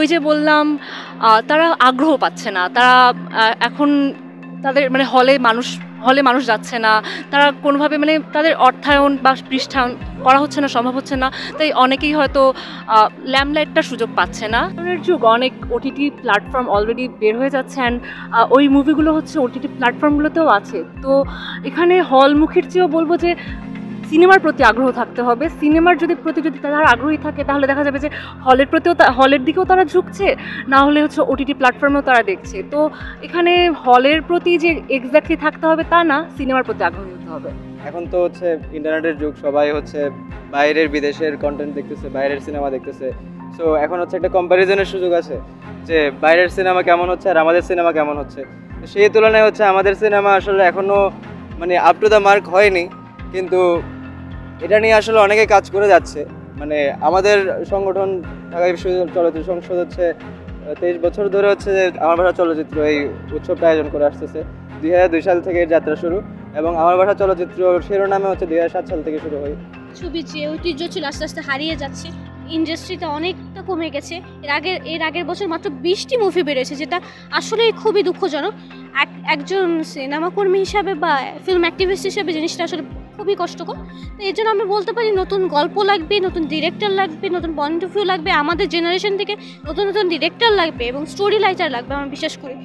ওই যে বললাম তারা আগ্রহ পাচ্ছে না, তারা এখন তাদের মানে হলে মানুষ যাচ্ছে না, তারা কোনোভাবে মানে তাদের অর্থায়ন বা পৃষ্ঠায়ন করা হচ্ছে না, সম্ভব হচ্ছে না, তাই অনেকেই হয়তো ল্যামলাইটটার সুযোগ পাচ্ছে না। এর যুগ, অনেক ওটিটি প্ল্যাটফর্ম অলরেডি বের হয়ে যাচ্ছে অ্যান্ড ওই মুভিগুলো হচ্ছে ওটিটি প্ল্যাটফর্মগুলোতেও আছে। তো এখানে হলমুখীর চেয়েও বলবো যে সিনেমার প্রতি আগ্রহ থাকতে হবে। সিনেমার প্রতি যদি তারা আগ্রহী থাকে তাহলে দেখা যাবে যে হলের দিকেও তারা ঝুঁকছে, না হলে হচ্ছে ওটিটি প্ল্যাটফর্মেও তারা দেখছে। তো এখানে হলের প্রতি যে এক্স্যাক্টলি থাকতে হবে তা না, সিনেমার প্রতি আগ্রহী হতে হবে। এখন তো হচ্ছে ইন্টারনেটের যুগ, সবাই হচ্ছে বাইরের বিদেশের কন্টেন্ট দেখতেছে, বাইরের সিনেমা দেখতেছে। সো এখন হচ্ছে একটা কম্প্যারিজনের সুযোগ আছে যে বাইরের সিনেমা কেমন হচ্ছে আর আমাদের সিনেমা কেমন হচ্ছে। সেই তুলনায় হচ্ছে আমাদের সিনেমা আসলে এখনও মানে আপ টু দ্য মার্ক হয়নি, কিন্তু এটা নিয়ে আসলে অনেকে কাজ করে যাচ্ছে। মানে আমাদের সংগঠন ঢাকা বিশ্ববিদ্যালয় চলচ্চিত্র সংসদ হচ্ছে 23 বছর ধরে হচ্ছে যে আমার ভাষা চলচ্চিত্র এই উৎসবটা আয়োজন করে আসতেছে। 2002 সাল থেকে এর যাত্রা শুরু, এবং আমার ভাষা চলচ্চিত্র শিরোনামে হচ্ছে 2007 সাল থেকে শুরু হয়। ছবির যে ঐতিহ্য ছিল আস্তে আস্তে হারিয়ে যাচ্ছে, ইন্ডাস্ট্রিতে অনেকটা কমে গেছে। এর আগের বছর মাত্র 20টি মুভি বেরিয়েছে, যেটা আসলে খুবই দুঃখজনক। একজন সিনেমা কর্মী হিসাবে বা ফিল্ম অ্যাক্টিভিস্ট হিসাবে জিনিসটা আসলে খুবই কষ্টকর। তো এর জন্য আমি বলতে পারি নতুন গল্প লাগবে, নতুন ডিরেক্টর লাগবে, নতুন পয়েন্ট অফ ভিউ লাগবে, আমাদের জেনারেশন থেকে নতুন নতুন ডিরেক্টর লাগবে এবং স্টোরি রাইটার লাগবে, আমি বিশ্বাস করি।